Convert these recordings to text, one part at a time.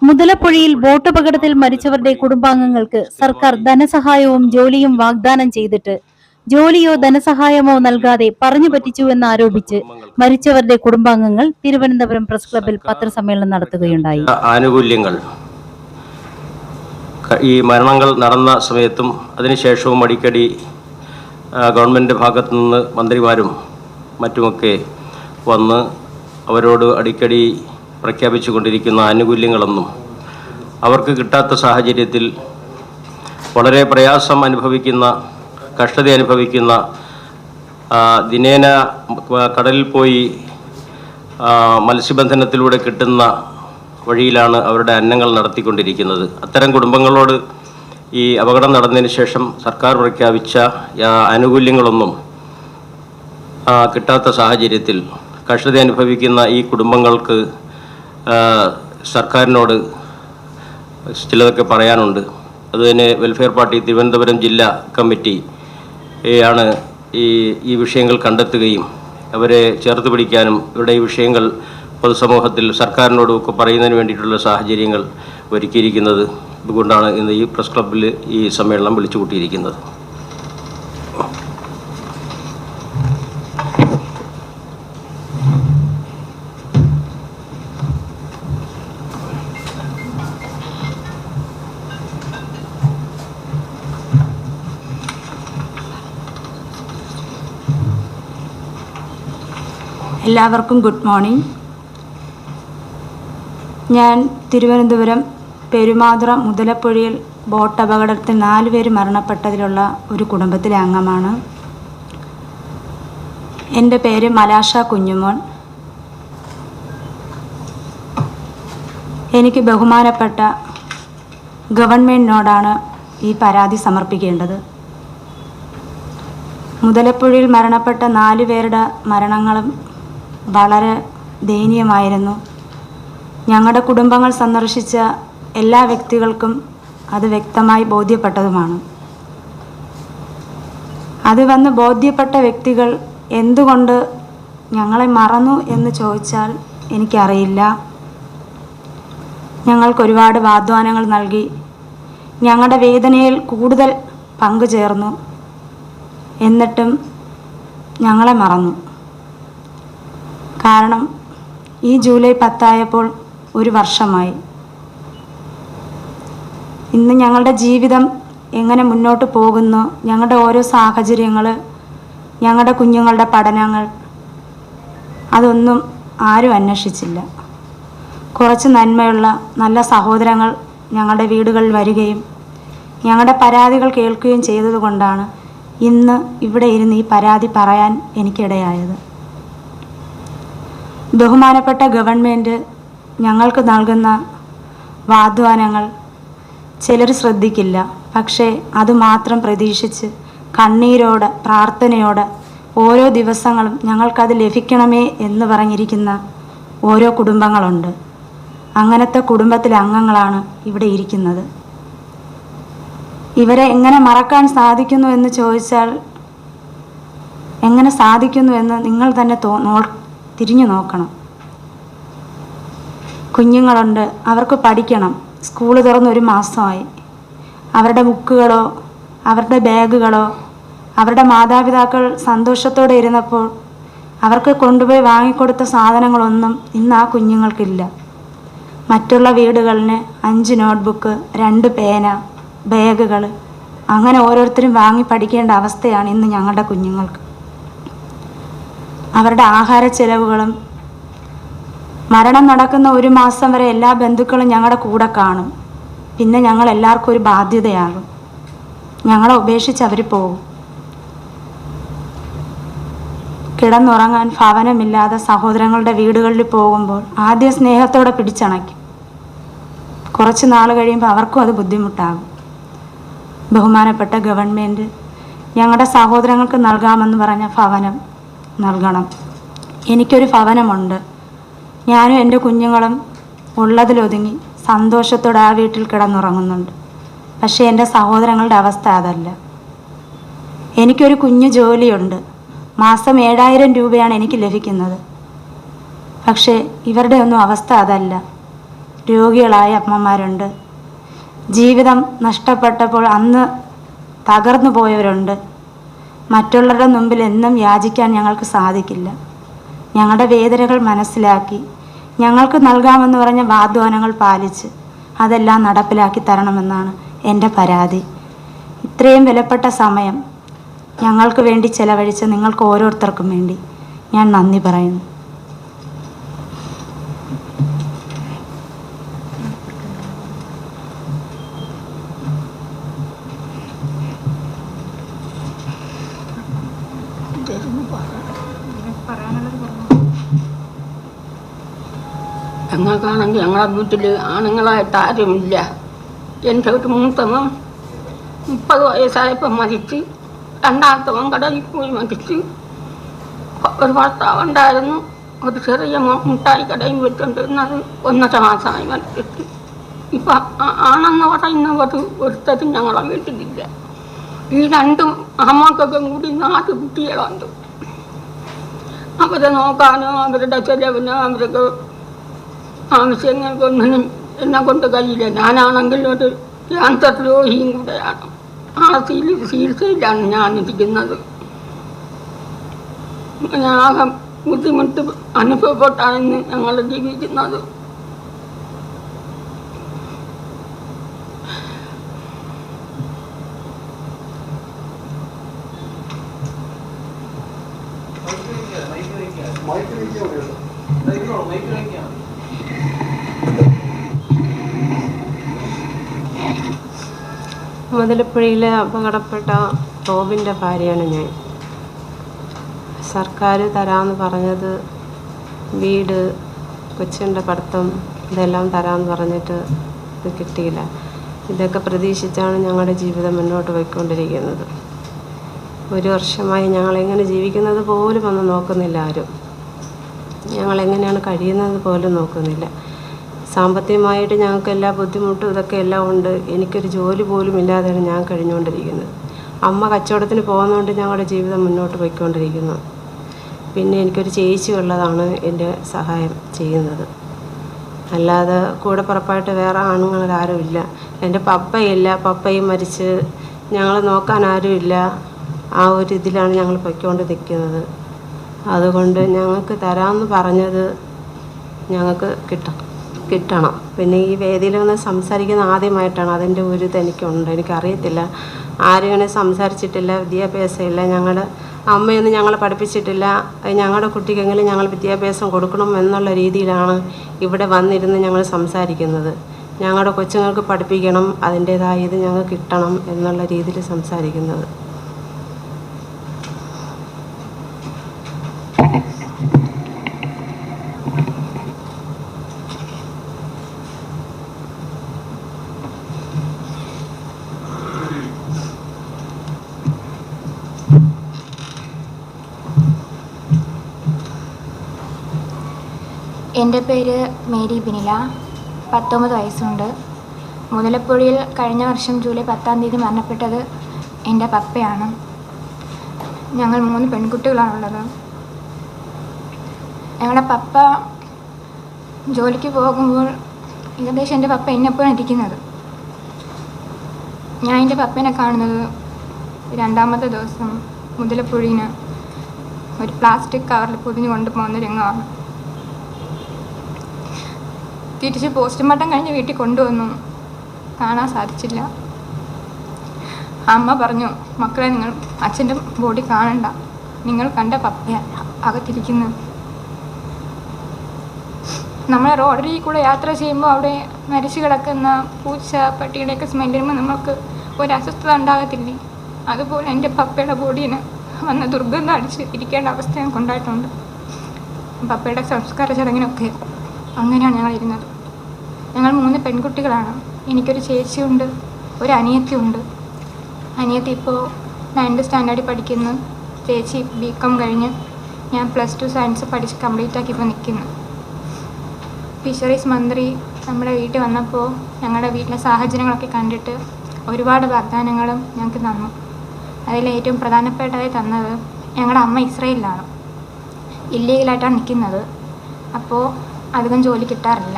മുതലപ്പുഴയിൽ ബോട്ടപകടത്തിൽ മരിച്ചവരുടെ കുടുംബാംഗങ്ങൾക്ക് സർക്കാർ ധനസഹായവും ജോലിയും വാഗ്ദാനം ചെയ്തിട്ട് ജോലിയോ ധനസഹായമോ നൽകാതെ പറഞ്ഞു പറ്റിച്ചുവെന്നാരോപിച്ച് മരിച്ചവരുടെ കുടുംബാംഗങ്ങൾ തിരുവനന്തപുരം പ്രസ് ക്ലബ്ബിൽ പത്രസമ്മേളനം നടത്തുകയുണ്ടായി. ആനുകൂല്യങ്ങൾ ഈ മരണങ്ങൾ നടന്ന സമയത്തും അതിനുശേഷവും അടിക്കടി ഗവൺമെൻറ് ഭാഗത്തു നിന്ന് മന്ത്രിമാരും മറ്റുമൊക്കെ വന്ന് അവരോട് അടിക്കടി പ്രഖ്യാപിച്ചു കൊണ്ടിരിക്കുന്ന ആനുകൂല്യങ്ങളൊന്നും അവർക്ക് കിട്ടാത്ത സാഹചര്യത്തിൽ വളരെ പ്രയാസം അനുഭവിക്കുന്ന, കഷ്ടത അനുഭവിക്കുന്ന, ദിനേന കടലിൽ പോയി മത്സ്യബന്ധനത്തിലൂടെ കിട്ടുന്ന വഴിയിലാണ് അവരുടെ അന്നങ്ങൾ നടത്തിക്കൊണ്ടിരിക്കുന്നത്. അത്തരം കുടുംബങ്ങളോട് ഈ അപകടം നടന്നതിന് ശേഷം സർക്കാർ പ്രഖ്യാപിച്ച ആനുകൂല്യങ്ങളൊന്നും കിട്ടാത്ത സാഹചര്യത്തിൽ കഷ്ടത അനുഭവിക്കുന്ന ഈ കുടുംബങ്ങൾക്ക് സർക്കാരിനോട് ചിലതൊക്കെ പറയാനുണ്ട്. അതുതന്നെ വെൽഫെയർ പാർട്ടി തിരുവനന്തപുരം ജില്ലാ കമ്മിറ്റി ആണ് ഈ വിഷയങ്ങൾ കണ്ടെത്തുകയും അവരെ ചേർത്ത് പിടിക്കാനും ഇവരുടെ ഈ വിഷയങ്ങൾ പൊതുസമൂഹത്തിൽ സർക്കാരിനോടും ഒക്കെ പറയുന്നതിന് വേണ്ടിയിട്ടുള്ള സാഹചര്യങ്ങൾ ഒരുക്കിയിരിക്കുന്നത്. അതുകൊണ്ടാണ് ഇന്ന് ഈ പ്രസ് ക്ലബ്ബിൽ ഈ സമ്മേളനം വിളിച്ചു കൂട്ടിയിരിക്കുന്നത്. എല്ലാവർക്കും ഗുഡ് മോർണിംഗ്. ഞാൻ തിരുവനന്തപുരം പെരുമാതുറ മുതലപ്പുഴയിൽ ബോട്ട് അപകടത്തിൽ 4 പേര് മരണപ്പെട്ടതിലുള്ള ഒരു കുടുംബത്തിലെ അംഗമാണ്. എൻ്റെ പേര് മലാഷ കുഞ്ഞുമോൻ. എനിക്ക് ബഹുമാനപ്പെട്ട ഗവൺമെൻറ്റിനോടാണ് ഈ പരാതി സമർപ്പിക്കേണ്ടത്. മുതലപ്പുഴയിൽ മരണപ്പെട്ട 4 പേരുടെ മരണങ്ങളും വളരെ ദയനീയമായിരുന്നു. ഞങ്ങളുടെ കുടുംബങ്ങൾ സന്ദർശിച്ച എല്ലാ വ്യക്തികൾക്കും അത് വ്യക്തമായി ബോധ്യപ്പെട്ടതുമാണ്. അത് വന്ന് ബോധ്യപ്പെട്ട വ്യക്തികൾ എന്തുകൊണ്ട് ഞങ്ങളെ മറന്നു എന്ന് ചോദിച്ചാൽ എനിക്കറിയില്ല. ഞങ്ങൾക്കൊരുപാട് വാഗ്ദാനങ്ങൾ നൽകി, ഞങ്ങളുടെ വേദനയിൽ കൂടുതൽ പങ്കുചേർന്നു. എന്നിട്ടും ഞങ്ങളെ മറന്നു. കാരണം ഈ ജൂലൈ 10 ഒരു വർഷമായി. ഇന്ന് ഞങ്ങളുടെ ജീവിതം എങ്ങനെ മുന്നോട്ട് പോകുന്നു, ഞങ്ങളുടെ ഓരോ സാഹചര്യങ്ങൾ, ഞങ്ങളുടെ കുഞ്ഞുങ്ങളുടെ പഠനങ്ങൾ, അതൊന്നും ആരും അന്വേഷിച്ചില്ല. കുറച്ച് നന്മയുള്ള നല്ല സഹോദരങ്ങൾ ഞങ്ങളുടെ വീടുകളിൽ വരികയും ഞങ്ങളുടെ പരാതികൾ കേൾക്കുകയും ചെയ്തതുകൊണ്ടാണ് ഇന്ന് ഇവിടെ ഇരുന്ന് ഈ പരാതി പറയാൻ എനിക്കിടയായത്. ബഹുമാനപ്പെട്ട ഗവൺമെൻറ് ഞങ്ങൾക്ക് നൽകുന്ന വാഗ്ദാനങ്ങൾ ചിലർ ശ്രദ്ധിക്കില്ല. പക്ഷേ അതുമാത്രം പ്രതീക്ഷിച്ച് കണ്ണീരോടെ പ്രാർത്ഥനയോടെ ഓരോ ദിവസങ്ങളും ഞങ്ങൾക്കത് ലഭിക്കണമേ എന്ന് പറഞ്ഞിരിക്കുന്ന ഓരോ കുടുംബങ്ങളുണ്ട്. അങ്ങനത്തെ കുടുംബത്തിലെ അംഗങ്ങളാണ് ഇവിടെ ഇരിക്കുന്നത്. ഇവരെ എങ്ങനെ മറക്കാൻ സാധിക്കുന്നു എന്ന് ചോദിച്ചാൽ എങ്ങനെ സാധിക്കുന്നു എന്ന് നിങ്ങൾ തന്നെ തിരിഞ്ഞു നോക്കണം. കുഞ്ഞുങ്ങളുണ്ട്, അവർക്ക് പഠിക്കണം. സ്കൂൾ തുറന്ന് 1 മാസമായി. അവരുടെ ബുക്കുകളോ അവരുടെ ബാഗുകളോ അവരുടെ മാതാപിതാക്കൾ സന്തോഷത്തോടെ ഇരുന്നപ്പോൾ അവർക്ക് കൊണ്ടുപോയി വാങ്ങിക്കൊടുത്ത സാധനങ്ങളൊന്നും ഇന്ന് ആ കുഞ്ഞുങ്ങൾക്കില്ല. മറ്റുള്ള വീടുകളിന് 5 നോട്ട്ബുക്ക്, 2 പേന, ബാഗുകൾ, അങ്ങനെ ഓരോരുത്തരും വാങ്ങി പഠിക്കേണ്ട അവസ്ഥയാണ് ഇന്ന് ഞങ്ങളുടെ കുഞ്ഞുങ്ങൾക്ക്. അവരുടെ ആഹാര ചെലവുകളും, മരണം നടക്കുന്ന 1 മാസം വരെ എല്ലാ ബന്ധുക്കളും ഞങ്ങളുടെ കൂടെ കാണും. പിന്നെ ഞങ്ങൾ എല്ലാവർക്കും ഒരു ബാധ്യതയാകും. ഞങ്ങളെ ഉപേക്ഷിച്ച് അവർ പോകും. കിടന്നുറങ്ങാൻ ഭവനമില്ലാതെ സഹോദരങ്ങളുടെ വീടുകളിൽ പോകുമ്പോൾ ആദ്യം സ്നേഹത്തോടെ പിടിച്ചണയ്ക്കും. കുറച്ച് നാൾ കഴിയുമ്പോൾ അവർക്കും അത് ബുദ്ധിമുട്ടാകും. ബഹുമാനപ്പെട്ട ഗവൺമെൻറ് ഞങ്ങളുടെ സഹോദരങ്ങൾക്ക് നൽകാമെന്ന് പറഞ്ഞ ഭവനം നൽകണം. എനിക്കൊരു ഭവനമുണ്ട്. ഞാനും എൻ്റെ കുഞ്ഞുങ്ങളും ഉള്ളതിലൊതുങ്ങി സന്തോഷത്തോടെ ആ വീട്ടിൽ കിടന്നുറങ്ങുന്നുണ്ട്. പക്ഷേ എൻ്റെ സഹോദരങ്ങളുടെ അവസ്ഥ അതല്ല. എനിക്കൊരു കുഞ്ഞു ജോലിയുണ്ട്. മാസം 7000 രൂപയാണ് എനിക്ക് ലഭിക്കുന്നത്. പക്ഷേ ഇവരുടെ ഒന്നും അവസ്ഥ അതല്ല. രോഗികളായ അമ്മമാരുണ്ട്. ജീവിതം നഷ്ടപ്പെട്ടപ്പോൾ അന്ന് തകർന്നു പോയവരുണ്ട്. മറ്റുള്ളവരുടെ മുമ്പിൽ എന്നും യാചിക്കാൻ ഞങ്ങൾക്ക് സാധിക്കില്ല. ഞങ്ങളുടെ വേദനകൾ മനസ്സിലാക്കി ഞങ്ങൾക്ക് നൽകാമെന്ന് പറഞ്ഞ വാഗ്ദാനങ്ങൾ പാലിച്ച് അതെല്ലാം നടപ്പിലാക്കി തരണമെന്നാണ് എൻ്റെ പരാതി. ഇത്രയും വിലപ്പെട്ട സമയം ഞങ്ങൾക്ക് വേണ്ടി ചെലവഴിച്ച നിങ്ങൾക്ക് ഓരോരുത്തർക്കും വേണ്ടി ഞാൻ നന്ദി പറയുന്നു. ഞങ്ങൾക്കാണെങ്കിൽ ഞങ്ങളെ വീട്ടിൽ ആണുങ്ങളായിട്ട് ആരുമില്ല. എൻ്റെ ഒരു മൂത്തവൻ 30 വയസ്സായപ്പോൾ മരിച്ച്, രണ്ടാമത്തവൻ കടലിൽ പോയി മരിച്ച്, ഒരു ഭർത്താവുണ്ടായിരുന്നു. ഒരു ചെറിയ മുട്ടായി കടയും വെച്ചുകൊണ്ടിരുന്നത് 1.5 മാസമായി മരിച്ചിട്ട്. ഇപ്പം ആണെന്ന് പറയുന്നവർ ഒരുത്തരും ഞങ്ങളെ വീട്ടിലില്ല. ഈ രണ്ടും അമ്മക്കൊക്കെ കൂടി 4 കുട്ടികളുണ്ട്. അവരെ നോക്കാനോ അവരുടെ ചെലവിനോ അവർക്ക് ആവശ്യങ്ങൾക്കൊന്നും എന്നെ കൊണ്ട് കഴിയില്ല. ഞാനാണെങ്കിൽ ഒരു ക്യാൻസർ രോഗിയും കൂടെയാണ്. ആ ചികിത്സയിലാണ് ഞാനിരിക്കുന്നത്. ആകെ ബുദ്ധിമുട്ട് അനുഭവപ്പെട്ടാണ് ഇന്ന് ഞങ്ങൾ ജീവിക്കുന്നത്. മുതലപ്പുഴയിലെ അപകടപ്പെട്ട റോബിൻ്റെ ഭാര്യയാണ് ഞാൻ. സർക്കാർ തരാമെന്ന് പറഞ്ഞത് വീട്, കൊച്ചിൻ്റെ പഠിത്തം ഇതെല്ലാം തരാമെന്ന് പറഞ്ഞിട്ട് ഇത് കിട്ടിയില്ല. ഇതൊക്കെ പ്രതീക്ഷിച്ചാണ് ഞങ്ങളുടെ ജീവിതം മുന്നോട്ട് പോയിക്കൊണ്ടിരിക്കുന്നത്. 1 വർഷമായി ഞങ്ങളെങ്ങനെ ജീവിക്കുന്നത് പോലും ഒന്നും നോക്കുന്നില്ല ആരും. ഞങ്ങളെങ്ങനെയാണ് കഴിയുന്നത് പോലും നോക്കുന്നില്ല. സാമ്പത്തികമായിട്ട് ഞങ്ങൾക്ക് എല്ലാ ബുദ്ധിമുട്ടും ഇതൊക്കെ എല്ലാം ഉണ്ട്. എനിക്കൊരു ജോലി പോലും ഇല്ലാതെയാണ് ഞാൻ കഴിഞ്ഞുകൊണ്ടിരിക്കുന്നത്. അമ്മ കച്ചവടത്തിന് പോകുന്നതുകൊണ്ട് ഞങ്ങളുടെ ജീവിതം മുന്നോട്ട് പോയിക്കൊണ്ടിരിക്കുന്നു. പിന്നെ എനിക്കൊരു ചേച്ചി ഉള്ളതാണ് എൻ്റെ സഹായം ചെയ്യുന്നത്. അല്ലാതെ കൂടെ പുറപ്പായിട്ട് വേറെ ആണുങ്ങളാരുമില്ല. എൻ്റെ പപ്പയില്ല, പപ്പയും മരിച്ച് ഞങ്ങൾ നോക്കാൻ ആരുമില്ല. ആ ഒരു ഇതിലാണ് ഞങ്ങൾ പൊയ്ക്കൊണ്ട് നിൽക്കുന്നത്. അതുകൊണ്ട് ഞങ്ങൾക്ക് തരാമെന്ന് പറഞ്ഞത് ഞങ്ങൾക്ക് കിട്ടണം. പിന്നെ ഈ വേദിയിലൊന്ന് സംസാരിക്കുന്ന ആദ്യമായിട്ടാണ്. അതിൻ്റെ ഒരു ഇതെനിക്കുണ്ട്. എനിക്കറിയത്തില്ല, ആരും അങ്ങനെ സംസാരിച്ചിട്ടില്ല. വിദ്യാഭ്യാസമില്ല. ഞങ്ങളുടെ അമ്മയൊന്നും ഞങ്ങളെ പഠിപ്പിച്ചിട്ടില്ല. ഞങ്ങളുടെ കുട്ടിക്കെങ്കിലും ഞങ്ങൾ വിദ്യാഭ്യാസം കൊടുക്കണം എന്നുള്ള രീതിയിലാണ് ഇവിടെ വന്നിരുന്ന് ഞങ്ങൾ സംസാരിക്കുന്നത്. ഞങ്ങളുടെ കൊച്ചുങ്ങൾക്ക് പഠിപ്പിക്കണം, അതിൻ്റേതായ ഇത് ഞങ്ങൾക്ക് കിട്ടണം എന്നുള്ള രീതിയിൽ സംസാരിക്കുന്നത്. എൻ്റെ പേര് മേരി ബിനില, 19 വയസ്സുണ്ട്. മുതലപ്പുഴയിൽ കഴിഞ്ഞ വർഷം ജൂലൈ 10-ാം തീയതി മരണപ്പെട്ടത് എൻ്റെ പപ്പയാണ്. ഞങ്ങൾ 3 പെൺകുട്ടികളാണുള്ളത്. ഞങ്ങളുടെ പപ്പ ജോലിക്ക് പോകുമ്പോൾ ഏകദേശം എൻ്റെ പപ്പ എന്നെപ്പോഴാണ് ഇരിക്കുന്നത്. ഞാൻ എൻ്റെ പപ്പേനെ കാണുന്നത് 2-ാമത്തെ ദിവസം മുതലപ്പുഴയിന് ഒരു പ്ലാസ്റ്റിക് കവറിൽ പൊതിഞ്ഞു കൊണ്ടുപോകുന്ന രംഗമാണ്. തിരിച്ച് പോസ്റ്റ്മോർട്ടം കഴിഞ്ഞ് വീട്ടിൽ കൊണ്ടുവന്നു, കാണാൻ സാധിച്ചില്ല. അമ്മ പറഞ്ഞു, മക്കളെ നിങ്ങൾ അച്ഛൻ്റെ ബോഡി കാണണ്ട, നിങ്ങൾ കണ്ട പപ്പയ അകത്തിരിക്കുന്നത്. നമ്മൾ റോഡിൽ കൂടെ യാത്ര ചെയ്യുമ്പോൾ അവിടെ മരിച്ചു കിടക്കുന്ന പൂച്ച പട്ടിയുടെയൊക്കെ സ്മെല്ല് വരുമ്പോൾ നമുക്ക് ഒരു അസ്വസ്ഥത ഉണ്ടാകത്തില്ലേ? അതുപോലെ എൻ്റെ പപ്പയുടെ ബോഡീന് വന്ന് ദുർഗന്ധം അടിച്ച് ഇരിക്കേണ്ട അവസ്ഥ ഞങ്ങൾക്ക് ഉണ്ടായിട്ടുണ്ട്. പപ്പയുടെ സംസ്കാര ചടങ്ങിനൊക്കെ അങ്ങനെയാണ് ഞങ്ങളിരുന്നത്. ഞങ്ങൾ 3 പെൺകുട്ടികളാണ്. എനിക്കൊരു ചേച്ചിയുണ്ട്, ഒരു അനിയത്തിയുണ്ട്. അനിയത്തി ഇപ്പോൾ 9th സ്റ്റാൻഡേർഡിൽ പഠിക്കുന്നു. ചേച്ചി BCom കഴിഞ്ഞ്, ഞാൻ +2 സയൻസ് പഠിച്ച് കംപ്ലീറ്റ് ആക്കി ഇപ്പോൾ നിൽക്കുന്നു. ഫിഷറീസ് മന്ത്രി നമ്മുടെ വീട്ടിൽ വന്നപ്പോൾ ഞങ്ങളുടെ വീട്ടിലെ സാഹചര്യങ്ങളൊക്കെ കണ്ടിട്ട് ഒരുപാട് വാഗ്ദാനങ്ങളും ഞങ്ങൾക്ക് തന്നു. അതിലേറ്റവും പ്രധാനപ്പെട്ടതായി തന്നത് ഞങ്ങളുടെ അമ്മ ഇസ്രയേലിലാണ്, ഇല്ലീഗലായിട്ടാണ് നിൽക്കുന്നത്. അപ്പോൾ അധികം ജോലി കിട്ടാറില്ല.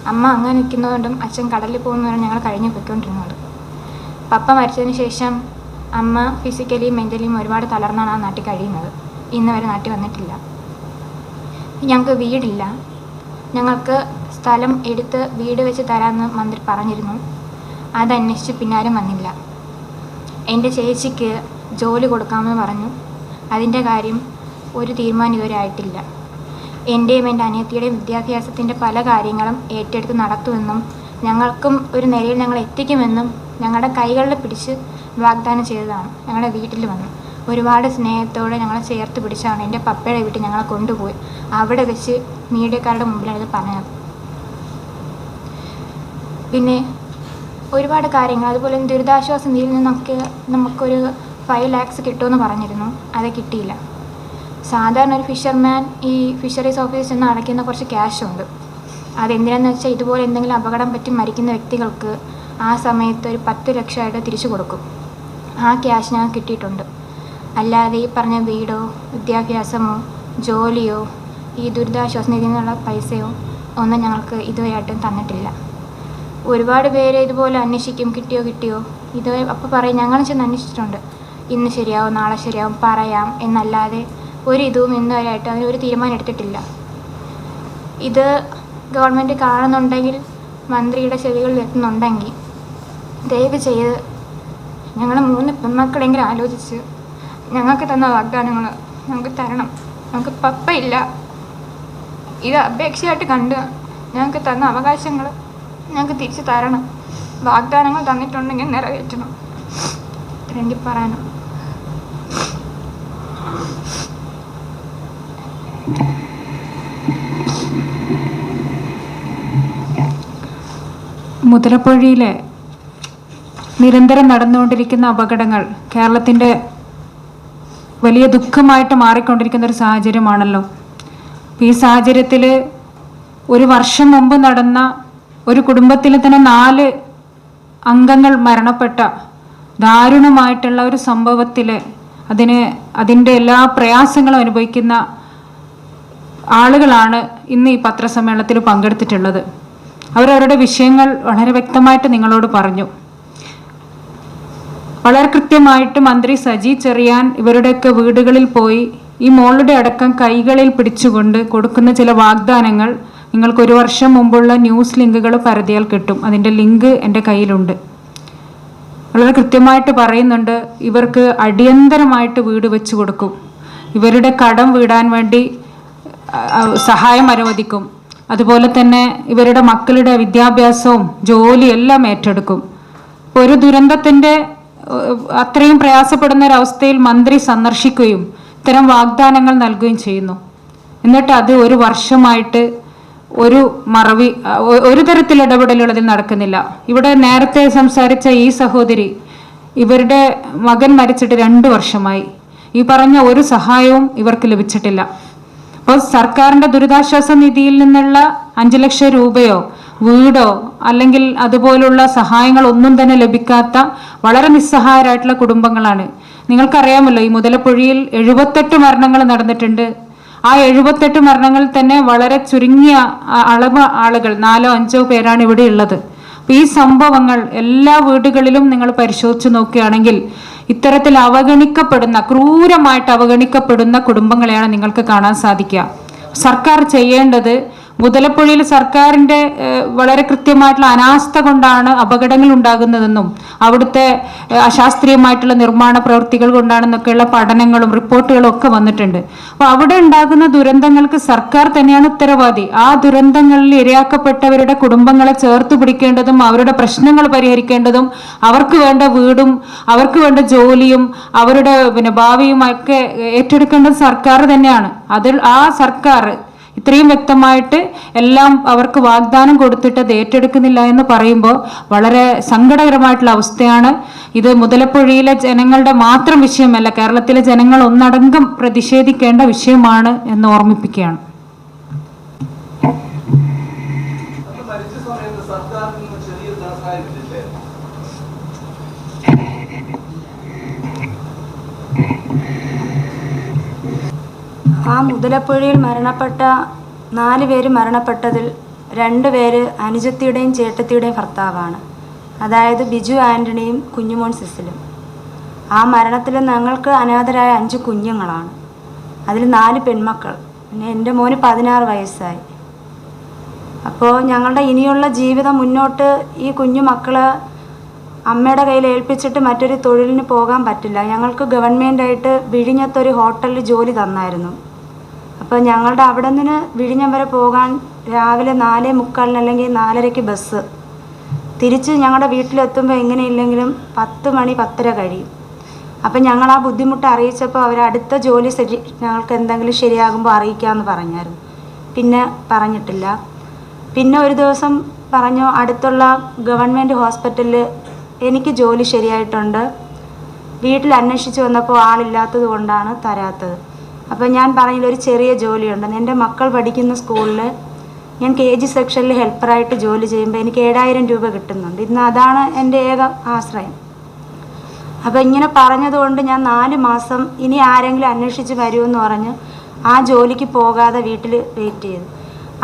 അമ്മ അങ്ങനെ നിൽക്കുന്നതുകൊണ്ടും അച്ഛൻ കടലിൽ പോകുന്നതുകൊണ്ടും ഞങ്ങൾ കഴിഞ്ഞു പോയിക്കൊണ്ടിരുന്നത്. പപ്പ മരിച്ചതിന് ശേഷം അമ്മ ഫിസിക്കലിയും മെൻ്റലിയും ഒരുപാട് തളർന്നാണ് ആ നാട്ടിൽ കഴിയുന്നത്. ഇന്ന് വരെ നാട്ടിൽ വന്നിട്ടില്ല. ഞങ്ങൾക്ക് വീടില്ല. ഞങ്ങൾക്ക് സ്ഥലം എടുത്ത് വീട് വെച്ച് തരാമെന്ന് മന്ത്രി പറഞ്ഞിരുന്നു. അതന്വേഷിച്ച് പിന്നാരും വന്നില്ല. എൻ്റെ ചേച്ചിക്ക് ജോലി കൊടുക്കാമെന്ന് പറഞ്ഞു. അതിൻ്റെ കാര്യം ഒരു തീരുമാനം ഇതുവരെ ആയിട്ടില്ല. എൻ്റെയും എൻ്റെ അനിയത്തിയുടെയും വിദ്യാഭ്യാസത്തിൻ്റെ പല കാര്യങ്ങളും ഏറ്റെടുത്ത് നടത്തുമെന്നും ഞങ്ങൾക്കും ഒരു നിലയിൽ ഞങ്ങൾ എത്തിക്കുമെന്നും ഞങ്ങളുടെ കൈകളിൽ പിടിച്ച് വാഗ്ദാനം ചെയ്തതാണ്. ഞങ്ങളുടെ വീട്ടിൽ വന്നു ഒരുപാട് സ്നേഹത്തോടെ ഞങ്ങളെ ചേർത്ത് പിടിച്ചാണ് എൻ്റെ പപ്പയുടെ വീട്ടിൽ ഞങ്ങളെ കൊണ്ടുപോയി അവിടെ വെച്ച് മീഡിയക്കാരുടെ മുമ്പിലാണ് ഇത് പറഞ്ഞത്. പിന്നെ ഒരുപാട് കാര്യങ്ങൾ, അതുപോലെ ദുരിതാശ്വാസ നിധിയിൽ നിന്നൊക്കെ നമുക്കൊരു 5 lakhs കിട്ടുമെന്ന് പറഞ്ഞിരുന്നു. അത് കിട്ടിയില്ല. സാധാരണ ഒരു ഫിഷർമാൻ ഈ ഫിഷറീസ് ഓഫീസിൽ നിന്ന് അടയ്ക്കുന്ന കുറച്ച് ക്യാഷുണ്ട്. അതെന്തിനാന്ന് വെച്ചാൽ ഇതുപോലെ എന്തെങ്കിലും അപകടം പറ്റി മരിക്കുന്ന വ്യക്തികൾക്ക് ആ സമയത്ത് ഒരു 10 ലക്ഷമായിട്ട് തിരിച്ചു കൊടുക്കും. ആ ക്യാഷ് ഞങ്ങൾക്ക് കിട്ടിയിട്ടുണ്ട്. അല്ലാതെ ഈ പറഞ്ഞ വീടോ വിദ്യാഭ്യാസമോ ജോലിയോ ഈ ദുരിതാശ്വാസ നിധിയിൽ നിന്നുള്ള പൈസയോ ഒന്നും ഞങ്ങൾക്ക് ഇതുവരെയായിട്ടും തന്നിട്ടില്ല. ഒരുപാട് പേര് ഇതുപോലെ അന്വേഷിക്കും, കിട്ടിയോ ഇത് അപ്പോൾ പറയും ഞങ്ങൾ ചെന്ന് അന്വേഷിച്ചിട്ടുണ്ട്, ഇന്ന് ശരിയാവും നാളെ ശരിയാവും പറയാം എന്നല്ലാതെ ഒരു ഇതും ഇന്ന് വരെയായിട്ട് അതിനൊരു തീരുമാനം എടുത്തിട്ടില്ല. ഇത് ഗവൺമെൻറ് കാണുന്നുണ്ടെങ്കിൽ, മന്ത്രിയുടെ ചെവികളിൽ എത്തുന്നുണ്ടെങ്കിൽ ദയവ് ചെയ്ത് ഞങ്ങൾ 3 പെൺമക്കളെങ്കിലും ആലോചിച്ച് ഞങ്ങൾക്ക് തന്ന വാഗ്ദാനങ്ങൾ ഞങ്ങൾക്ക് തരണം. ഞങ്ങൾക്ക് പപ്പയില്ല. ഇത് അപേക്ഷയായിട്ട് കണ്ട് ഞങ്ങൾക്ക് തന്ന അവകാശങ്ങൾ ഞങ്ങൾക്ക് തിരിച്ചു തരണം. വാഗ്ദാനങ്ങൾ തന്നിട്ടുണ്ടെങ്കിൽ നിറവേറ്റണം. എനിക്ക് പറയാനും. മുതലപ്പുഴയിലെ നിരന്തരം നടന്നുകൊണ്ടിരിക്കുന്ന അപകടങ്ങൾ കേരളത്തിൻ്റെ വലിയ ദുഃഖമായിട്ട് മാറിക്കൊണ്ടിരിക്കുന്ന ഒരു സാഹചര്യമാണല്ലോ. ഈ സാഹചര്യത്തിൽ ഒരു വർഷം മുമ്പ് നടന്ന ഒരു കുടുംബത്തിൽ തന്നെ 4 അംഗങ്ങൾ മരണപ്പെട്ട ദാരുണമായിട്ടുള്ള ഒരു സംഭവത്തിൽ അതിൻ്റെ എല്ലാ പ്രയാസങ്ങളും അനുഭവിക്കുന്ന ആളുകളാണ് ഇന്ന് ഈ പത്രസമ്മേളനത്തിൽ പങ്കെടുത്തിട്ടുള്ളത്. അവരവരുടെ വിഷയങ്ങൾ വളരെ വ്യക്തമായിട്ട് നിങ്ങളോട് പറഞ്ഞു. വളരെ കൃത്യമായിട്ട് മന്ത്രി സജി ചെറിയാൻ ഇവരുടെയൊക്കെ വീടുകളിൽ പോയി ഈ മോളുടെ അടക്കം കൈകളിൽ പിടിച്ചുകൊണ്ട് കൊടുക്കുന്ന ചില വാഗ്ദാനങ്ങൾ നിങ്ങൾക്ക് 1 വർഷം മുമ്പുള്ള ന്യൂസ് ലിങ്കുകൾ പരതിയാൽ കിട്ടും. അതിൻ്റെ ലിങ്ക് എൻ്റെ കയ്യിലുണ്ട്. വളരെ കൃത്യമായിട്ട് പറയുന്നുണ്ട്, ഇവർക്ക് അടിയന്തരമായിട്ട് വീട് വെച്ച് കൊടുക്കും, ഇവരുടെ കടം വീടാൻ വേണ്ടി സഹായം അനുവദിക്കും, അതുപോലെ തന്നെ ഇവരുടെ മക്കളുടെ വിദ്യാഭ്യാസവും ജോലിയും എല്ലാം ഏറ്റെടുക്കും. ഒരു ദുരന്തത്തിൻ്റെ അത്രയും പ്രയാസപ്പെടുന്ന ഒരവസ്ഥയിൽ മന്ത്രി സന്ദർശിക്കുകയും ഇത്തരം വാഗ്ദാനങ്ങൾ നൽകുകയും ചെയ്യുന്നു. എന്നിട്ട് അത് 1 വർഷമായിട്ട് ഒരു തരത്തിൽ ഇടപെടലുള്ളതിൽ നടക്കുന്നില്ല. ഇവിടെ നേരത്തെ സംസാരിച്ച ഈ സഹോദരി, ഇവരുടെ മകൻ മരിച്ചിട്ട് 2 വർഷമായി. ഈ പറഞ്ഞ ഒരു സഹായവും ഇവർക്ക് ലഭിച്ചിട്ടില്ല. അപ്പോൾ സർക്കാരിൻ്റെ ദുരിതാശ്വാസ നിധിയിൽ നിന്നുള്ള 5 ലക്ഷം രൂപയോ വീടോ അല്ലെങ്കിൽ അതുപോലുള്ള സഹായങ്ങളൊന്നും തന്നെ ലഭിക്കാത്ത വളരെ നിസ്സഹായരായിട്ടുള്ള കുടുംബങ്ങളാണ്. നിങ്ങൾക്കറിയാമല്ലോ, ഈ മുതലപ്പുഴയിൽ 78 മരണങ്ങൾ നടന്നിട്ടുണ്ട്. ആ 78 മരണങ്ങളിൽ തന്നെ വളരെ ചുരുങ്ങിയ അളവ് ആളുകൾ 4-5 പേരാണ് ഇവിടെ ഉള്ളത്. അപ്പോൾ ഈ സംഭവങ്ങൾ എല്ലാ വീടുകളിലും നിങ്ങൾ പരിശോധിച്ച് നോക്കുകയാണെങ്കിൽ ഇത്തരത്തിൽ ക്രൂരമായിട്ട് അവഗണിക്കപ്പെടുന്ന കുടുംബങ്ങളെയാണ് നിങ്ങൾക്ക് കാണാൻ സാധിക്കുക. സർക്കാർ ചെയ്യേണ്ടത്, മുതലപ്പുഴയിൽ സർക്കാരിൻ്റെ വളരെ കൃത്യമായിട്ടുള്ള അനാസ്ഥ കൊണ്ടാണ് അപകടങ്ങൾ ഉണ്ടാകുന്നതെന്നും അവിടുത്തെ അശാസ്ത്രീയമായിട്ടുള്ള നിർമ്മാണ പ്രവൃത്തികൾ കൊണ്ടാണെന്നൊക്കെയുള്ള പഠനങ്ങളും റിപ്പോർട്ടുകളും ഒക്കെ വന്നിട്ടുണ്ട്. അപ്പോൾ അവിടെ ഉണ്ടാകുന്ന ദുരന്തങ്ങൾക്ക് സർക്കാർ തന്നെയാണ് ഉത്തരവാദി. ആ ദുരന്തങ്ങളിൽ ഇരയാക്കപ്പെട്ടവരുടെ കുടുംബങ്ങളെ ചേർത്ത് പിടിക്കേണ്ടതും അവരുടെ പ്രശ്നങ്ങൾ പരിഹരിക്കേണ്ടതും അവർക്ക് വേണ്ട വീടും അവർക്ക് വേണ്ട ജോലിയും അവരുടെ ഭാവിയുമൊക്കെ ഏറ്റെടുക്കേണ്ടത് സർക്കാർ തന്നെയാണ്. ആ സർക്കാർ ഇത്രയും വ്യക്തമായിട്ട് എല്ലാം അവർക്ക് വാഗ്ദാനം കൊടുത്തിട്ട് അത് ഏറ്റെടുക്കുന്നില്ല എന്ന് പറയുമ്പോൾ വളരെ സങ്കടകരമായിട്ടുള്ള അവസ്ഥയാണ്. ഇത് മുതലപ്പുഴയിലെ ജനങ്ങളുടെ മാത്രം വിഷയമല്ല, കേരളത്തിലെ ജനങ്ങൾ ഒന്നടങ്കം പ്രതിഷേധിക്കേണ്ട വിഷയമാണ് എന്ന് ഓർമ്മിപ്പിക്കുകയാണ്. ആ മുതലപ്പുഴയിൽ മരണപ്പെട്ട 4 പേര് മരണപ്പെട്ടതിൽ 2 പേര് അനുജത്തിയുടെയും ചേട്ടത്തിയുടെയും ഭർത്താവാണ്. അതായത് ബിജു ആൻ്റണിയും കുഞ്ഞുമോൻ സിസിലും. ആ മരണത്തിൽ ഞങ്ങൾക്ക് അനാഥരായ 5 കുഞ്ഞുങ്ങളാണ്. അതിൽ 4 പെൺമക്കൾ. പിന്നെ എൻ്റെ മോന് 16 വയസ്സായി. അപ്പോൾ ഞങ്ങളുടെ ഇനിയുള്ള ജീവിതം മുന്നോട്ട് ഈ കുഞ്ഞു മക്കളെ അമ്മയുടെ കയ്യിൽ ഏൽപ്പിച്ചിട്ട് മറ്റൊരു തൊഴിലിന് പോകാൻ പറ്റില്ല. ഞങ്ങൾക്ക് ഗവൺമെൻറ്റായിട്ട് വിഴിഞ്ഞത്തൊരു ഹോട്ടലിൽ ജോലി തന്നായിരുന്നു. അപ്പോൾ ഞങ്ങളുടെ അവിടെ നിന്ന് വിഴിഞ്ഞം വരെ പോകാൻ രാവിലെ 4:45 അല്ലെങ്കിൽ 4:30 ബസ്. തിരിച്ച് ഞങ്ങളുടെ വീട്ടിലെത്തുമ്പോൾ എങ്ങനെയില്ലെങ്കിലും 10 മണി 10:30 കഴിയും. അപ്പം ഞങ്ങൾ ആ ബുദ്ധിമുട്ട് അറിയിച്ചപ്പോൾ അവർ അടുത്ത ജോലി ഞങ്ങൾക്ക് എന്തെങ്കിലും ശരിയാകുമ്പോൾ അറിയിക്കാമെന്ന് പറഞ്ഞായിരുന്നു. പിന്നെ പറഞ്ഞിട്ടില്ല. പിന്നെ ഒരു ദിവസം പറഞ്ഞു, അടുത്തുള്ള ഗവൺമെൻറ് ഹോസ്പിറ്റലിൽ എനിക്ക് ജോലി ശരിയായിട്ടുണ്ട്, വീട്ടിൽ അന്വേഷിച്ച് വന്നപ്പോൾ ആളില്ലാത്തത് കൊണ്ടാണ് തരാത്തത്. അപ്പോൾ ഞാൻ പറഞ്ഞില്ല, ഒരു ചെറിയ ജോലിയുണ്ട്. എൻ്റെ മക്കൾ പഠിക്കുന്ന സ്കൂളിൽ ഞാൻ KG സെക്ഷനിൽ ഹെൽപ്പറായിട്ട് ജോലി ചെയ്യുമ്പോൾ എനിക്ക് 7,000 രൂപ കിട്ടുന്നുണ്ട്. ഇന്ന് അതാണ് എൻ്റെ ഏക ആശ്രയം. അപ്പോൾ ഇങ്ങനെ പറഞ്ഞതുകൊണ്ട് ഞാൻ 4 മാസം ഇനി ആരെങ്കിലും അന്വേഷിച്ച് വരുമെന്ന് പറഞ്ഞ് ആ ജോലിക്ക് പോകാതെ വീട്ടിൽ വെയിറ്റ് ചെയ്തു.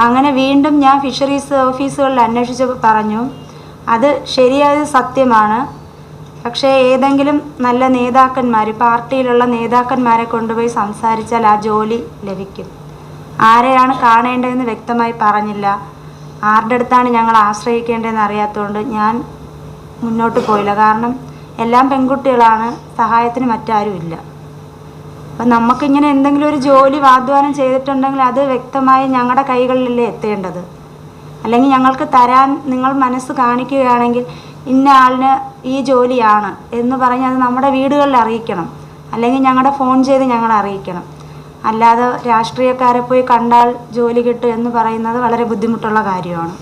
അങ്ങനെ വീണ്ടും ഞാൻ ഫിഷറീസ് ഓഫീസുകളിൽ അന്വേഷിച്ചപ്പോൾ പറഞ്ഞു, അത് ശരിയായത് സത്യമാണ്, പക്ഷേ ഏതെങ്കിലും നല്ല നേതാക്കന്മാർ, പാർട്ടിയിലുള്ള നേതാക്കന്മാരെ കൊണ്ടുപോയി സംസാരിച്ചാൽ ആ ജോലി ലഭിക്കും. ആരെയാണ് കാണേണ്ടതെന്ന് വ്യക്തമായി പറഞ്ഞില്ല. ആരുടെ അടുത്താണ് ഞങ്ങൾ ആശ്രയിക്കേണ്ടതെന്ന് അറിയാത്തതുകൊണ്ട് ഞാൻ മുന്നോട്ട് പോയില്ല. കാരണം എല്ലാം പെൺകുട്ടികളാണ്, സഹായത്തിന് മറ്റാരുമില്ല. അപ്പം നമുക്കിങ്ങനെ എന്തെങ്കിലും ഒരു ജോലി വാഗ്ദാനം ചെയ്തിട്ടുണ്ടെങ്കിൽ അത് വ്യക്തമായി ഞങ്ങളുടെ കൈകളിലല്ലേ എത്തേണ്ടത്. അല്ലെങ്കിൽ ഞങ്ങൾക്ക് തരാൻ നിങ്ങൾ മനസ്സ് കാണിക്കുകയാണെങ്കിൽ ഇന്ന ആളിന് ഈ ജോലിയാണ് എന്ന് പറഞ്ഞ് അത് നമ്മുടെ വീടുകളിൽ അറിയിക്കണം, അല്ലെങ്കിൽ ഞങ്ങളുടെ ഫോൺ ചെയ്ത് ഞങ്ങളെ അറിയിക്കണം. അല്ലാതെ രാഷ്ട്രീയക്കാരെ പോയി കണ്ടാൽ ജോലി കിട്ടും എന്ന് പറയുന്നത് വളരെ ബുദ്ധിമുട്ടുള്ള കാര്യമാണ്.